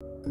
Welcome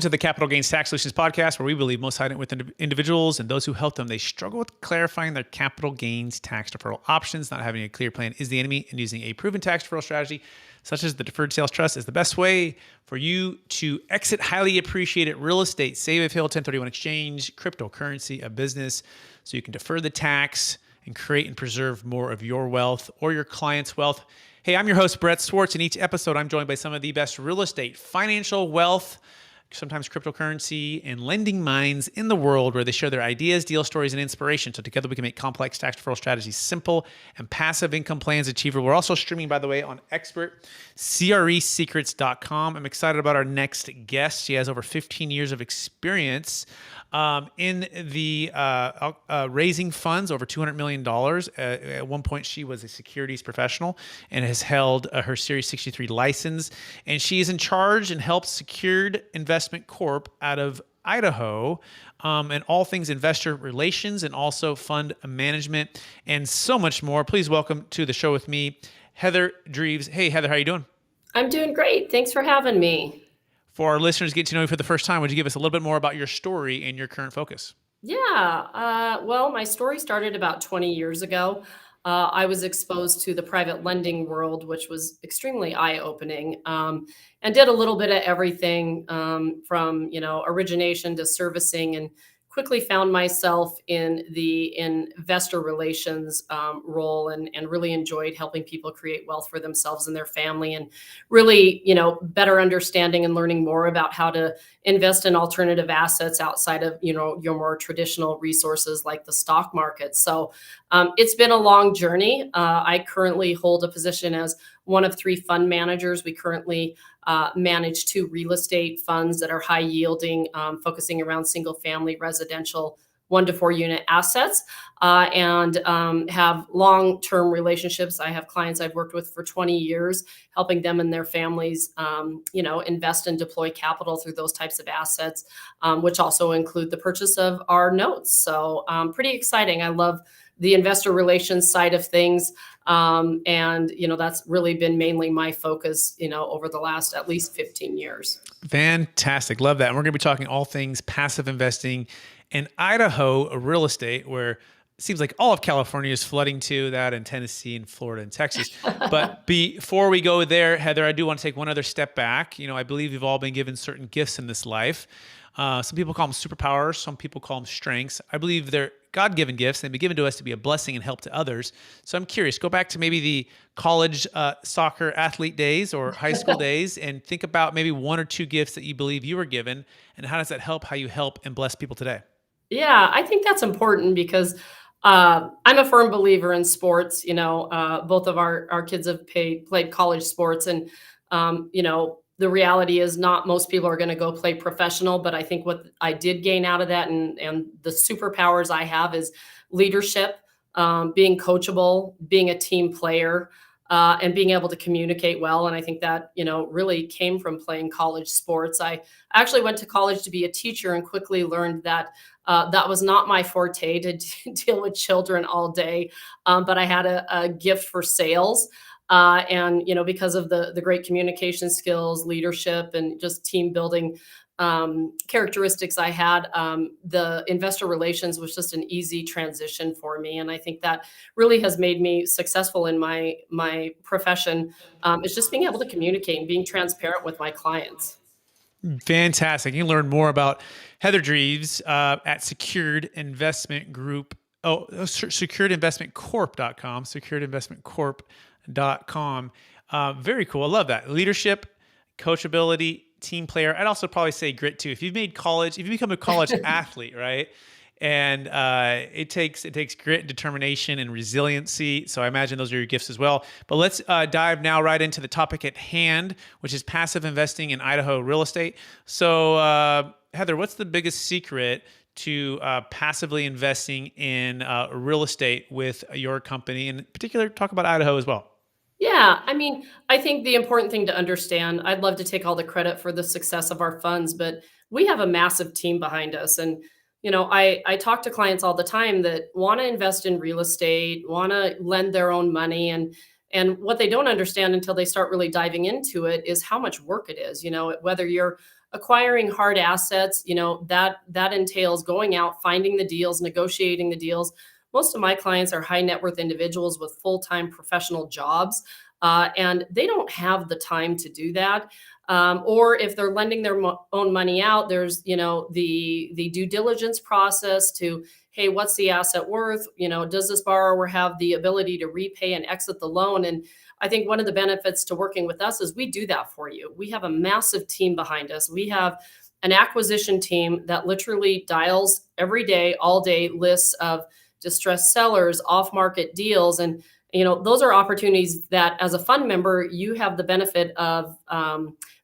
to the Capital Gains Tax Solutions Podcast, where we believe most high net worth individuals and those who help them, they struggle with clarifying their capital gains tax deferral options. Not having a clear plan is the enemy, and using a proven tax deferral strategy, such as the Deferred Sales Trust, is the best way for you to exit highly appreciated real estate, save a failed 1031 exchange, cryptocurrency, a business, so you can defer the tax and create and preserve more of your wealth or your client's wealth. Hey, I'm your host, Brett Swarts. In each episode, I'm joined by some of the best real estate, financial, wealth, sometimes cryptocurrency, and lending minds in the world, where they share their ideas, deal stories, and inspiration. So together we can make complex tax deferral strategies simple and passive income plans achievable. We're also streaming, by the way, on expert CREsecrets.com. I'm excited about our next guest. She has over 15 years of experience in the raising funds, over $200 million. At one point, she was a securities professional and has held her Series 63 license. And she is in charge and helps Secured Investment Corp out of Idaho, and all things investor relations and also fund management and so much more. Please welcome to the show with me, Heather Dreves. Hey, Heather, how you doing? I'm doing great. Thanks for having me. For our listeners to get to know you for the first time, would you give us a little bit more about your story and your current focus? Yeah. Well, my story started about 20 years ago. I was exposed to the private lending world, which was extremely eye-opening, and did a little bit of everything from origination to servicing, and quickly found myself in the investor relations role, and really enjoyed helping people create wealth for themselves and their family, and really better understanding and learning more about how to invest in alternative assets outside of your more traditional resources like the stock market. So it's been a long journey. I currently hold a position as one of 3 fund managers. We currently manage 2 real estate funds that are high yielding, focusing around single family residential 1 to 4 unit assets, and have long-term relationships. I have clients I've worked with for 20 years, helping them and their families, invest and deploy capital through those types of assets, which also include the purchase of our notes. So pretty exciting. I love the investor relations side of things. And that's really been mainly my focus, over the last at least 15 years. Fantastic. Love that. And we're going to be talking all things passive investing in Idaho real estate, where it seems like all of California is flooding to that, and Tennessee and Florida and Texas. But before we go there, Heather, I do want to take one other step back. I believe we've all been given certain gifts in this life. Some people call them superpowers. Some people call them strengths. I believe they're God-given gifts. They've been given to us to be a blessing and help to others. So I'm curious, go back to maybe the college soccer athlete days or high school days, and think about maybe 1 or 2 gifts that you believe you were given, and how does that help how you help and bless people today? Yeah, I think that's important because I'm a firm believer in sports. Both of our kids have played college sports, and the reality is not most people are going to go play professional. But I think what I did gain out of that, and the superpowers I have, is leadership, being coachable, being a team player, and being able to communicate well. And I think that, really came from playing college sports. I actually went to college to be a teacher, and quickly learned that that was not my forte, to deal with children all day. But I had a gift for sales. And, because of the great communication skills, leadership, and just team building characteristics I had, the investor relations was just an easy transition for me. And I think that really has made me successful in my profession, is just being able to communicate and being transparent with my clients. Fantastic. You can learn more about Heather Dreves at Secured Investment Group. Securedinvestmentcorp.com. Securedinvestmentcorp.com. Very cool. I love that. Leadership, coachability, team player. I'd also probably say grit too. If you've become a college athlete, right? And it takes grit, determination, and resiliency. So I imagine those are your gifts as well. But let's dive now right into the topic at hand, which is passive investing in Idaho real estate. So Heather, what's the biggest secret to passively investing in real estate with your company? And in particular, talk about Idaho as well. Yeah, I mean, I think the important thing to understand, I'd love to take all the credit for the success of our funds, but we have a massive team behind us. And, I talk to clients all the time that want to invest in real estate, want to lend their own money. And what they don't understand until they start really diving into it is how much work it is, whether you're acquiring hard assets, that entails going out, finding the deals, negotiating the deals. Most of my clients are high net worth individuals with full-time professional jobs, and they don't have the time to do that. Or if they're lending their own money out, there's the due diligence process to, hey, what's the asset worth? Does this borrower have the ability to repay and exit the loan? And I think one of the benefits to working with us is we do that for you. We have a massive team behind us. We have an acquisition team that literally dials every day, all day lists of distressed sellers, off-market deals, and those are opportunities that as a fund member you have the benefit of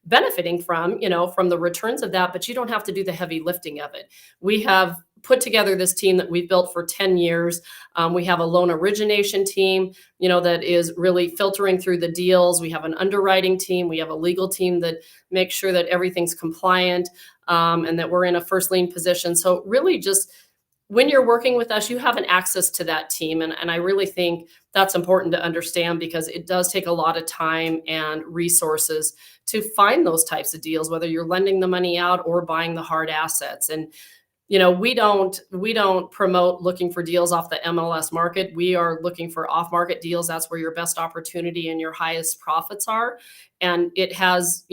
benefiting from the returns of that, but you don't have to do the heavy lifting of it. We have put together this team that we've built for 10 years. We have a loan origination team, that is really filtering through the deals. We have an underwriting team. We have a legal team that makes sure that everything's compliant, and that we're in a first lien position. So really just when you're working with us, you have an access to that team. And I really think that's important to understand because it does take a lot of time and resources to find those types of deals, whether you're lending the money out or buying the hard assets. And we don't promote looking for deals off the MLS market. We are looking for off-market deals. That's where your best opportunity and your highest profits are. And it has,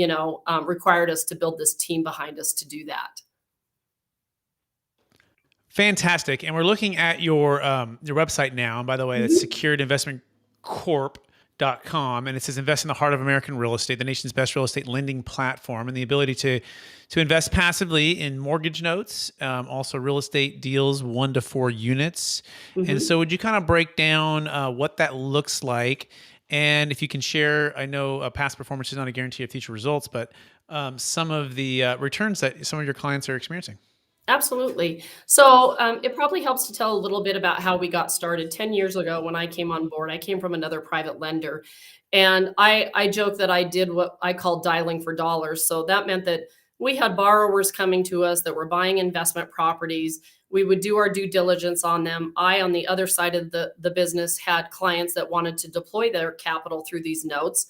required us to build this team behind us to do that. Fantastic. And we're looking at your website now. And by the way, that's securedinvestmentcorp.com. And it says invest in the heart of American real estate, the nation's best real estate lending platform, and the ability to invest passively in mortgage notes, also real estate deals 1 to 4 units. And so would you kind of break down what that looks like? And if you can share, I know past performance is not a guarantee of future results, but some of the returns that some of your clients are experiencing. Absolutely. So it probably helps to tell a little bit about how we got started. 10 years ago, when I came on board, I came from another private lender. And I joke that I did what I call dialing for dollars. So that meant that we had borrowers coming to us that were buying investment properties. We would do our due diligence on them. I, on the other side of the business, had clients that wanted to deploy their capital through these notes,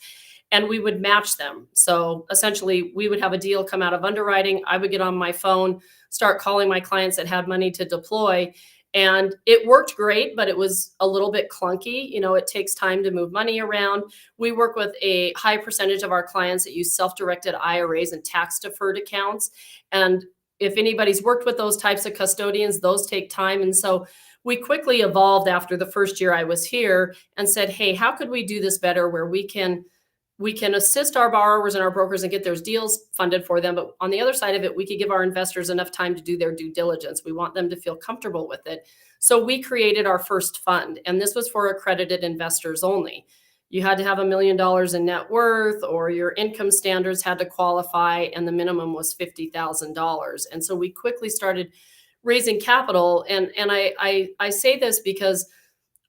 and we would match them. So essentially, we would have a deal come out of underwriting. I would get on my phone, start calling my clients that had money to deploy. And it worked great, but it was a little bit clunky. It takes time to move money around. We work with a high percentage of our clients that use self-directed IRAs and tax-deferred accounts. And if anybody's worked with those types of custodians, those take time. And so we quickly evolved after the first year I was here and said, hey, how could we do this better where we can assist our borrowers and our brokers and get those deals funded for them. But on the other side of it, we could give our investors enough time to do their due diligence. We want them to feel comfortable with it. So we created our first fund, and this was for accredited investors only. You had to have $1 million in net worth, or your income standards had to qualify, and the minimum was $50,000. And so we quickly started raising capital. And I say this because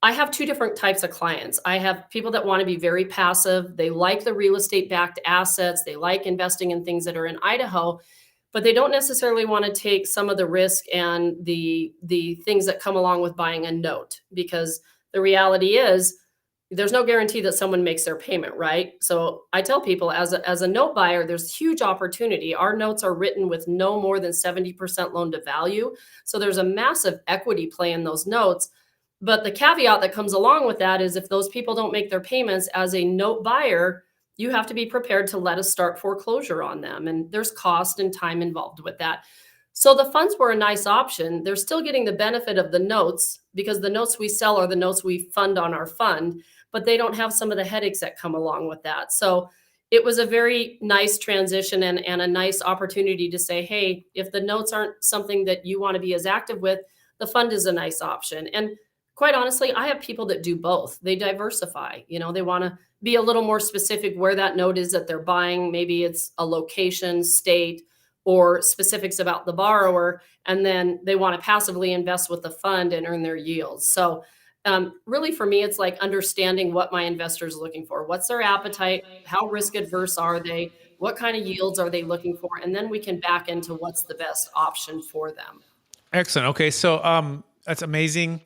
I have 2 different types of clients. I have people that want to be very passive. They like the real estate backed assets. They like investing in things that are in Idaho, but they don't necessarily want to take some of the risk and the things that come along with buying a note, because the reality is there's no guarantee that someone makes their payment, right? So I tell people as a note buyer, there's huge opportunity. Our notes are written with no more than 70% loan to value. So there's a massive equity play in those notes. But the caveat that comes along with that is if those people don't make their payments as a note buyer, you have to be prepared to let us start foreclosure on them. And there's cost and time involved with that. So the funds were a nice option. They're still getting the benefit of the notes because the notes we sell are the notes we fund on our fund, but they don't have some of the headaches that come along with that. So it was a very nice transition and a nice opportunity to say, hey, if the notes aren't something that you want to be as active with, the fund is a nice option. And quite honestly, I have people that do both. They diversify. They want to be a little more specific where that note is that they're buying. Maybe it's a location, state, or specifics about the borrower. And then they want to passively invest with the fund and earn their yields. So really for me, it's like understanding what my investor is looking for. What's their appetite? How risk adverse are they? What kind of yields are they looking for? And then we can back into what's the best option for them. Excellent. Okay, so that's amazing.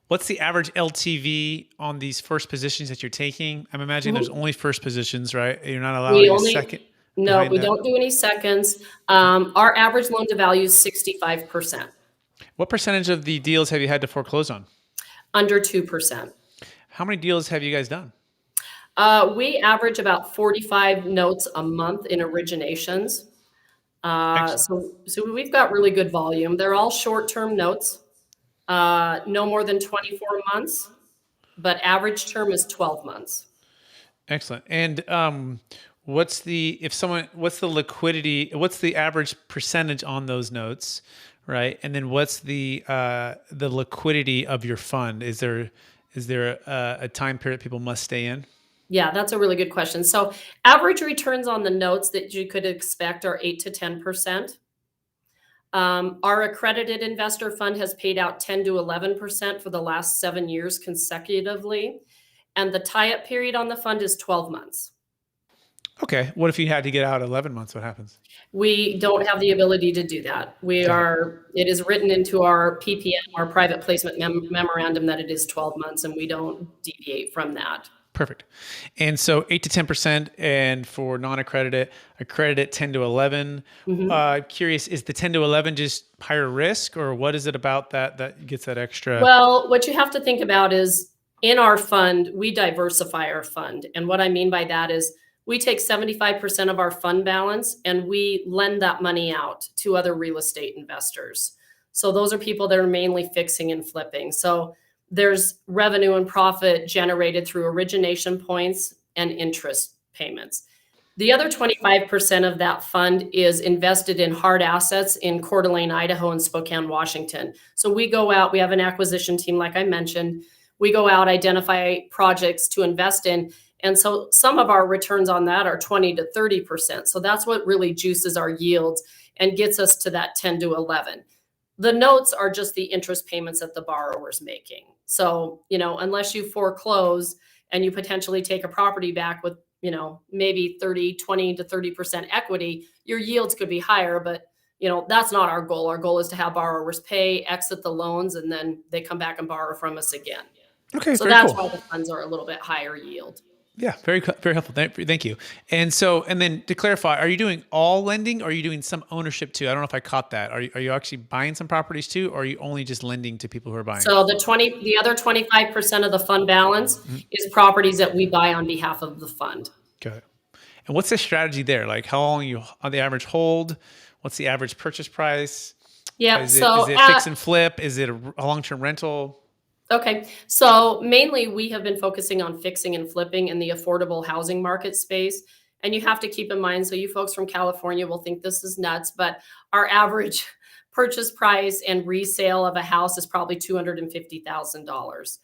What's the average LTV on these first positions that you're taking? I'm imagining there's only first positions, right? You're not We allowing a only, second no, behind we that. don't do any seconds. Our average loan to value is 65%, What percentage of the deals have you had to foreclose on? under 2%. How many deals have you guys done? We average about 45 notes a month in originations. Excellent. So we've got really good volume. They're all short-term notes, no more than 24 months, but average term is 12 months. Excellent. And what's the liquidity? What's the average percentage on those notes, right? And then what's the liquidity of your fund? Is there a time period people must stay in? Yeah, that's a really good question. So average returns on the notes that you could expect are 8 to 10%. Our accredited investor fund has paid out 10 to 11% for the last 7 years consecutively. And the tie-up period on the fund is 12 months. Okay. What if you had to get out 11 months? What happens? We don't have the ability to do that. It is written into our PPM, our private placement memorandum, that it is 12 months, and we don't deviate from that. Perfect. And so 8 to 10%, and for non-accredited, accredited 10 to 11. Curious, is the 10 to 11 just higher risk, or what is it about that gets that extra? Well, what you have to think about is in our fund, we diversify our fund. And what I mean by that is we take 75% of our fund balance and we lend that money out to other real estate investors. So those are people that are mainly fixing and flipping. So there's revenue and profit generated through origination points and interest payments. The other 25% of that fund is invested in hard assets in Coeur d'Alene, Idaho, and Spokane, Washington. So we go out, we have an acquisition team, like I mentioned. We go out, identify projects to invest in. And so some of our returns on that are 20 to 30%. So that's what really juices our yields and gets us to that 10 to 11. The notes are just the interest payments that the borrower's making. So, unless you foreclose and you potentially take a property back with, maybe 20 to 30% equity, your yields could be higher, but that's not our goal. Our goal is to have borrowers pay, exit the loans, and then they come back and borrow from us again. Okay, So very that's cool. why the funds are a little bit higher yield. Yeah, very helpful. Thank you. And then to clarify, are you doing all lending, or are you doing some ownership too? I don't know if I caught that. Are you actually buying some properties too, or are you only just lending to people who are buying? So the other 25% of the fund balance is properties that we buy on behalf of the fund. Got it. And what's the strategy there? Like, how long you on the average hold? What's the average purchase price? Yeah. Is it fix and flip? Is it a long-term rental? Okay. So mainly we have been focusing on fixing and flipping in the affordable housing market space. And you have to keep in mind, so you folks from California will think this is nuts, but our average purchase price and resale of a house is probably $250,000.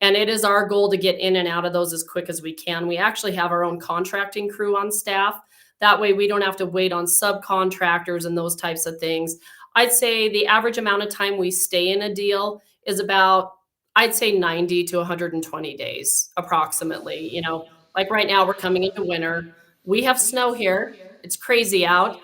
And it is our goal to get in and out of those as quick as we can. We actually have our own contracting crew on staff. That way we don't have to wait on subcontractors and those types of things. I'd say the average amount of time we stay in a deal is about, I'd say 90 to 120 days approximately. Like right now we're coming into winter. We have snow here. It's crazy out.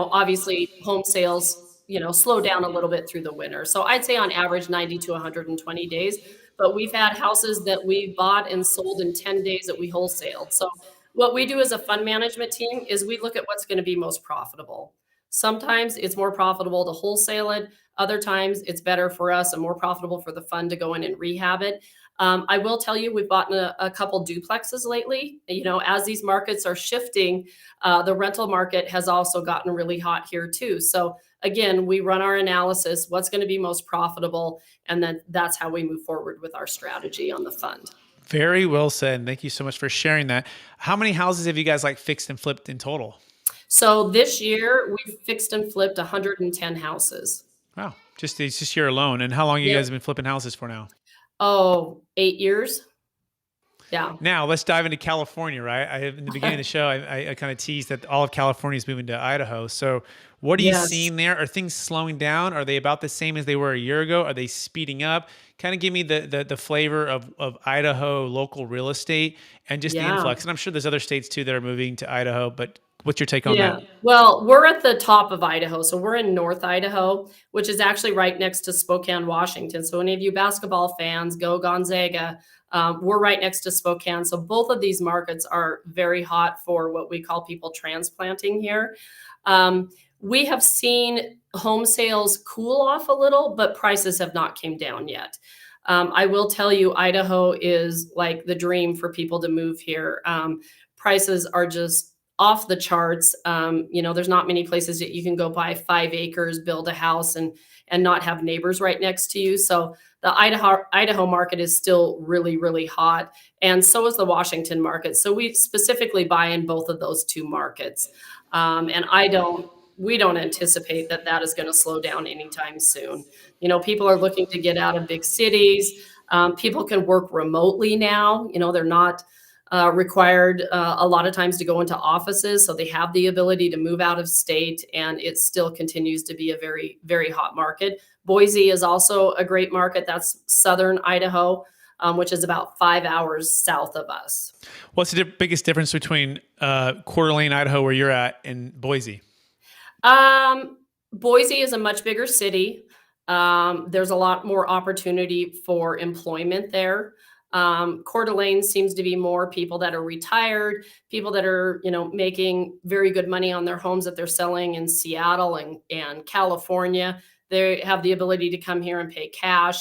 Obviously home sales, slow down a little bit through the winter. So I'd say on average 90 to 120 days, but we've had houses that we bought and sold in 10 days that we wholesaled. So what we do as a fund management team is we look at what's going to be most profitable. Sometimes it's more profitable to wholesale it. Other times it's better for us and more profitable for the fund to go in and rehab it. I will tell you, we've bought a couple duplexes lately. As these markets are shifting, the rental market has also gotten really hot here too. So again, we run our analysis, what's going to be most profitable, and then that's how we move forward with our strategy on the fund. Very well said. Thank you so much for sharing that. How many houses have you guys fixed and flipped in total? So this year we've fixed and flipped 110 houses. Wow. Just this year alone. And how long you Yep. guys have been flipping houses for now? Oh, 8 years. Yeah. Now let's dive into California, right? In the beginning of the show, I kind of teased that all of California is moving to Idaho. So what are you Yes. seeing there? Are things slowing down? Are they about the same as they were a year ago? Are they speeding up? Kind of give me the flavor of Idaho local real estate and just the Yeah. influx. And I'm sure there's other states too that are moving to Idaho, but what's your take on Yeah. that? Well, we're at the top of Idaho. So we're in North Idaho, which is actually right next to Spokane, Washington. So any of you basketball fans, go Gonzaga. We're right next to Spokane. So both of these markets are very hot for what we call people transplanting here. We have seen home sales cool off a little, but prices have not came down yet. I will tell you, Idaho is like the dream for people to move here. Prices are just off the charts. There's not many places that you can go buy 5 acres, build a house, and not have neighbors right next to you. So the Idaho market is still really, really hot, and so is the Washington market. So we specifically buy in both of those two markets, and we don't anticipate that is going to slow down anytime soon. People are looking to get out of big cities. People can work remotely now. They're not required a lot of times to go into offices. So they have the ability to move out of state, and it still continues to be a very, very hot market. Boise is also a great market. That's southern Idaho, which is about 5 hours south of us. What's the biggest difference between Coeur d'Alene, Idaho, where you're at, and Boise? Boise is a much bigger city. There's a lot more opportunity for employment there. Coeur d'Alene seems to be more people that are retired, people that are, making very good money on their homes that they're selling in Seattle and California. They have the ability to come here and pay cash.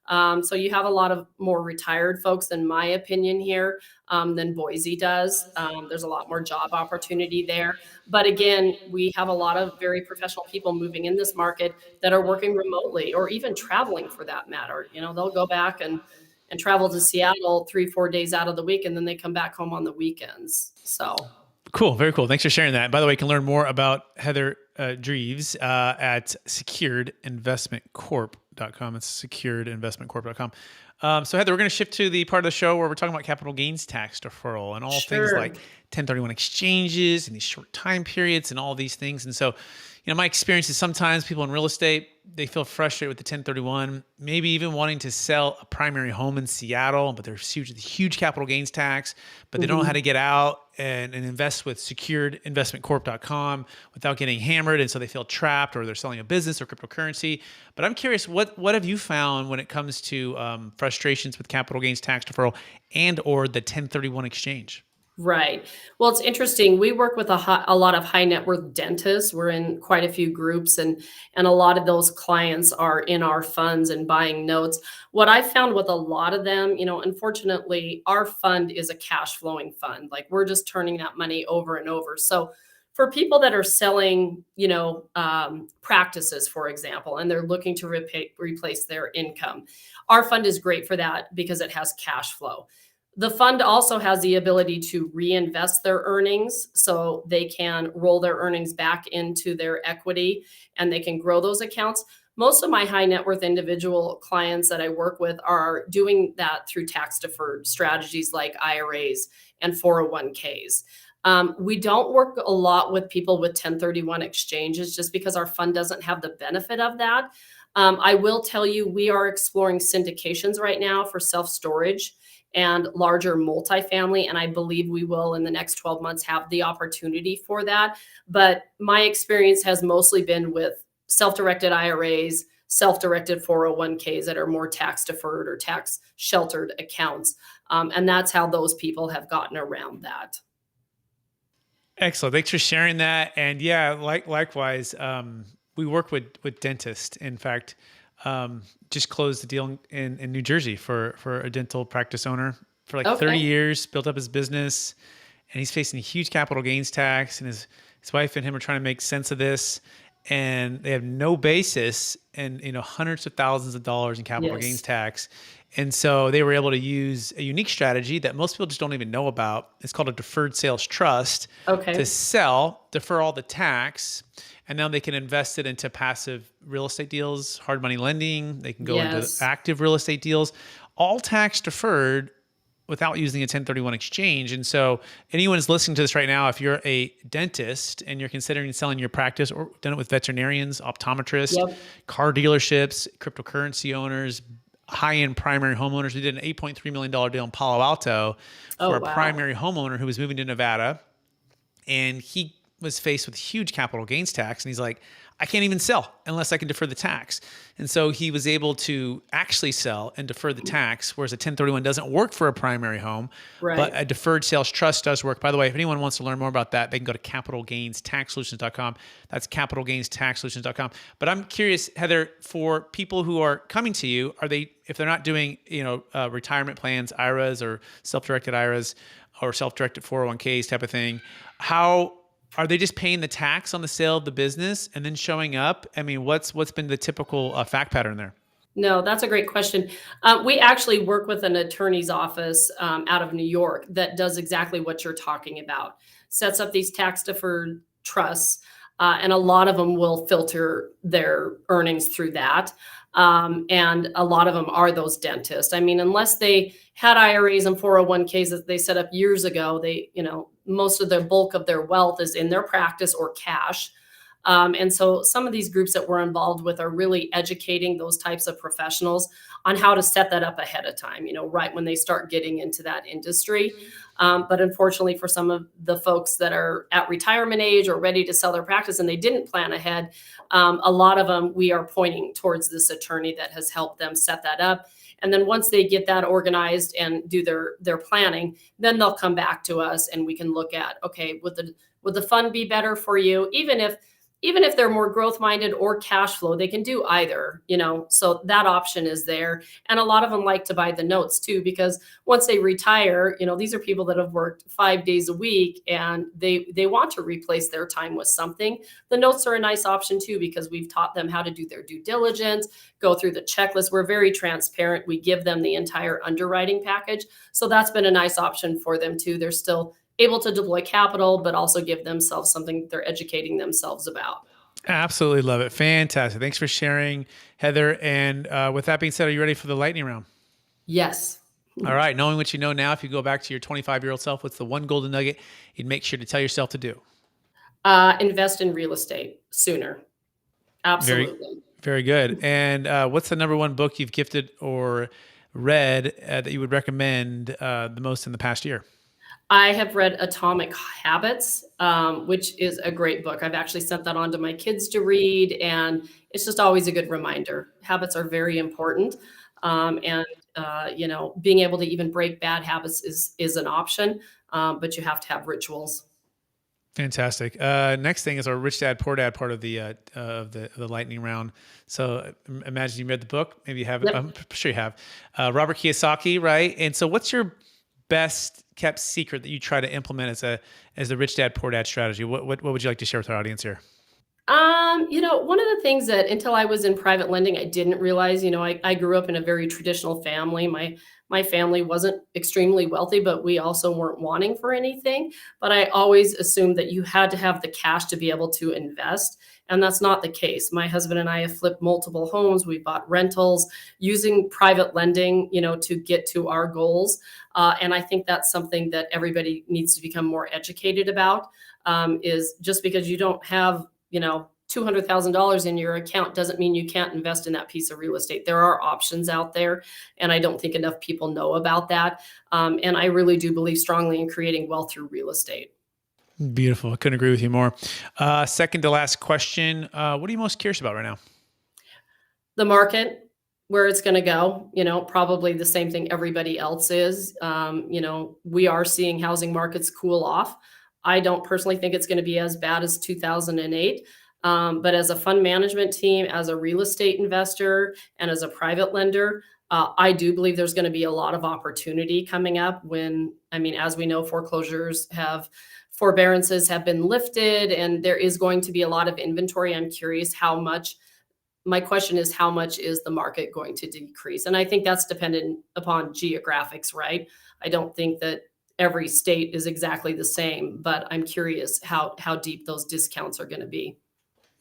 So you have a lot of more retired folks, in my opinion, here than Boise does. There's a lot more job opportunity there. But again, we have a lot of very professional people moving in this market that are working remotely or even traveling for that matter. They'll go back and travel to Seattle 3-4 days out of the week, and then they come back home on the weekends. So Cool. Very cool. Thanks for sharing that. By the way, you can learn more about Heather Dreves at securedinvestmentcorp.com. It's securedinvestmentcorp.com. So Heather, we're going to shift to the part of the show where we're talking about capital gains tax deferral and all things like 1031 exchanges and these short time periods and all these things. And so, my experience is sometimes people in real estate, they feel frustrated with the 1031, maybe even wanting to sell a primary home in Seattle, but there's huge capital gains tax, but they don't know how to get out and invest with securedinvestmentcorp.com without getting hammered. And so they feel trapped, or they're selling a business or cryptocurrency. But I'm curious, what have you found when it comes to frustrations with capital gains tax deferral and or the 1031 exchange? Right. Well, it's interesting. We work with a lot of high net worth dentists. We're in quite a few groups, and a lot of those clients are in our funds and buying notes. What I found with a lot of them, unfortunately, our fund is a cash flowing fund. Like, we're just turning that money over and over. So for people that are selling, practices, for example, and they're looking to replace their income, our fund is great for that because it has cash flow. The fund also has the ability to reinvest their earnings, so they can roll their earnings back into their equity and they can grow those accounts. Most of my high net worth individual clients that I work with are doing that through tax deferred strategies like IRAs and 401ks. We don't work a lot with people with 1031 exchanges just because our fund doesn't have the benefit of that. I will tell you, we are exploring syndications right now for self-storage and larger multifamily. And I believe we will, in the next 12 months, have the opportunity for that. But my experience has mostly been with self-directed IRAs, self-directed 401ks that are more tax deferred or tax sheltered accounts. And that's how those people have gotten around that. Excellent. Thanks for sharing that. And yeah, likewise, we work with dentists. In fact, just closed a deal in New Jersey for a dental practice owner for like 30 years, built up his business, and he's facing a huge capital gains tax, and his wife and him are trying to make sense of this, and they have no basis and hundreds of thousands of dollars in capital gains tax. And so they were able to use a unique strategy that most people just don't even know about. It's called a Deferred Sales Trust to sell, defer all the tax, and now they can invest it into passive real estate deals, hard money lending. They can go into active real estate deals, all tax deferred, without using a 1031 exchange. And so anyone who's listening to this right now, if you're a dentist and you're considering selling your practice, or done it with veterinarians, optometrists, Yep. car dealerships, cryptocurrency owners, high-end primary homeowners. We did an $8.3 million deal in Palo Alto for Oh, a wow. primary homeowner who was moving to Nevada, and he was faced with huge capital gains tax. And he's like, I can't even sell unless I can defer the tax. And so he was able to actually sell and defer the tax, whereas a 1031 doesn't work for a primary home, but Right. a deferred sales trust does work. By the way, if anyone wants to learn more about that, they can go to capitalgainstaxsolutions.com. That's capitalgainstaxsolutions.com. But I'm curious, Heather, for people who are coming to you, are they, if they're not doing, retirement plans, IRAs or self-directed IRAs or self-directed 401ks type of thing, how are they just paying the tax on the sale of the business and then showing up? I mean, what's been the typical fact pattern there? No, that's a great question. We actually work with an attorney's office out of New York that does exactly what you're talking about. Sets up these tax deferred trusts, and a lot of them will filter their earnings through that. And a lot of them are those dentists. I mean, unless they had IRAs and 401ks that they set up years ago, most of the bulk of their wealth is in their practice or cash. And so some of these groups that we're involved with are really educating those types of professionals on how to set that up ahead of time, right when they start getting into that industry. But unfortunately, for some of the folks that are at retirement age or ready to sell their practice and they didn't plan ahead, a lot of them, we are pointing towards this attorney that has helped them set that up. And then once they get that organized and do their planning, then they'll come back to us and we can look at, okay, would the fund be better for you? Even if they're more growth minded or cash flow, they can do either, so that option is there. And a lot of them like to buy the notes too, because once they retire, these are people that have worked 5 days a week and they want to replace their time with something. The notes are a nice option too, because we've taught them how to do their due diligence, go through the checklist. We're very transparent. We give them the entire underwriting package. So that's been a nice option for them too. They're still able to deploy capital, but also give themselves something they're educating themselves about. Absolutely love it. Fantastic. Thanks for sharing, Heather. And with that being said, are you ready for the lightning round? Yes. All right. Knowing what you know now, if you go back to your 25-year-old self, what's the one golden nugget you'd make sure to tell yourself to do? Invest in real estate sooner. Very, Absolutely. very good. And what's the number one book you've gifted or read that you would recommend the most in the past year? I have read Atomic Habits, which is a great book. I've actually sent that on to my kids to read, and it's just always a good reminder. Habits are very important, and being able to even break bad habits is an option, but you have to have rituals. Fantastic. Next thing is our Rich Dad Poor Dad part of the lightning round. So imagine you read the book. Maybe you have. Yep. I'm sure you have. Robert Kiyosaki, right? And so, what's your best kept secret that you try to implement as the Rich Dad Poor Dad strategy? What would you like to share with our audience here? One of the things that until I was in private lending, I didn't realize, I grew up in a very traditional family. My family wasn't extremely wealthy, but we also weren't wanting for anything. But I always assumed that you had to have the cash to be able to invest. And that's not the case. My husband and I have flipped multiple homes. We bought rentals using private lending, to get to our goals. And I think that's something that everybody needs to become more educated about, is just because you don't have $200,000 in your account doesn't mean you can't invest in that piece of real estate. There are options out there, and I don't think enough people know about that. And I really do believe strongly in creating wealth through real estate. Beautiful. I couldn't agree with you more. Second to last question. What are you most curious about right now? The market, where it's going to go, probably the same thing everybody else is. We are seeing housing markets cool off. I don't personally think it's going to be as bad as 2008. But as a fund management team, as a real estate investor, and as a private lender, I do believe there's going to be a lot of opportunity coming up as we know, forbearances have been lifted and there is going to be a lot of inventory. I'm curious my question is, how much is the market going to decrease? And I think that's dependent upon geographics, right? I don't think that every state is exactly the same, but I'm curious how deep those discounts are going to be.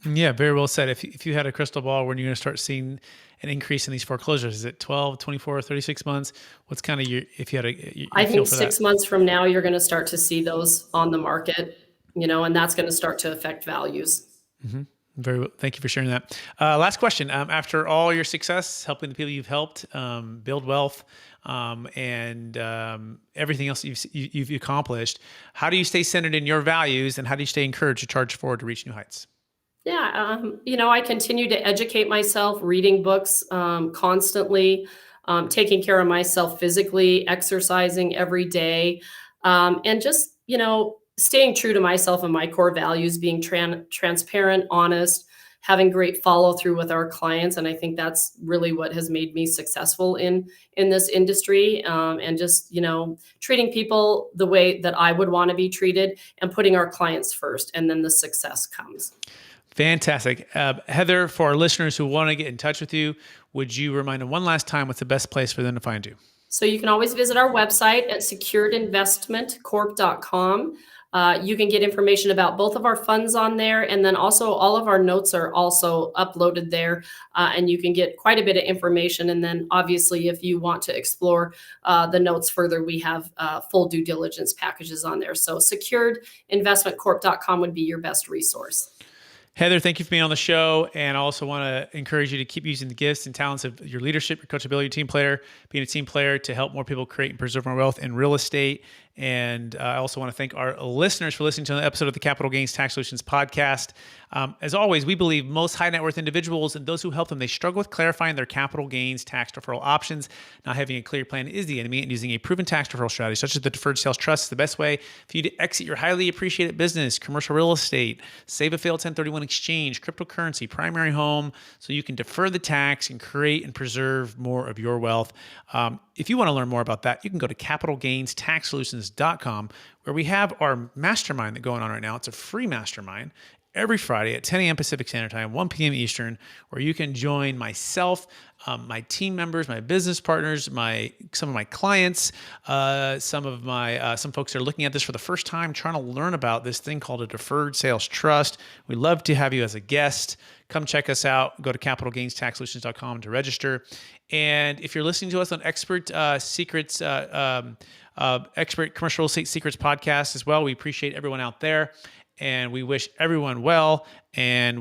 Yeah, very well said. If you had a crystal ball, when you're going to start seeing an increase in these foreclosures, is it 12, 24, 36 months? What's kind of if you had I your feel think for that? 6 months from now, you're going to start to see those on the market, and that's going to start to affect values. Very well. Thank you for sharing that. Last question. After all your success, helping the people you've helped build wealth, and everything else you've accomplished, how do you stay centered in your values, and how do you stay encouraged to charge forward to reach new heights? Yeah, I continue to educate myself, reading books constantly, taking care of myself physically, exercising every day, and just, staying true to myself and my core values, being transparent, honest, having great follow through with our clients. And I think that's really what has made me successful in this industry, and just, treating people the way that I would want to be treated and putting our clients first. And then the success comes. Fantastic. Heather, for our listeners who want to get in touch with you, would you remind them one last time what's the best place for them to find you? So you can always visit our website at securedinvestmentcorp.com. You can get information about both of our funds on there, and then also all of our notes are also uploaded there, and you can get quite a bit of information. And then obviously, if you want to explore the notes further, we have full due diligence packages on there. So securedinvestmentcorp.com would be your best resource. Heather, thank you for being on the show. And I also want to encourage you to keep using the gifts and talents of your leadership, your coachability, team player, being a team player to help more people create and preserve more wealth in real estate. And I also want to thank our listeners for listening to an episode of the Capital Gains Tax Solutions podcast. As always, we believe most high net worth individuals and those who help them, they struggle with clarifying their capital gains tax deferral options. Not having a clear plan is the enemy, and using a proven tax deferral strategy, such as the Deferred Sales Trust, is the best way for you to exit your highly appreciated business, commercial real estate, save a failed 1031 exchange, cryptocurrency, primary home, so you can defer the tax and create and preserve more of your wealth. If you want to learn more about that, you can go to capitalgainstaxsolutions.com, where we have our mastermind that's going on right now. It's a free mastermind every Friday at 10 a.m. Pacific Standard Time, 1 p.m. Eastern, where you can join myself, my team members, my business partners, some of my clients, some folks that are looking at this for the first time, trying to learn about this thing called a Deferred Sales Trust. We'd love to have you as a guest. Come check us out. Go to capitalgainstaxsolutions.com to register. And if you're listening to us on Expert Commercial Real Estate Secrets podcast as well, we appreciate everyone out there, and we wish everyone well. And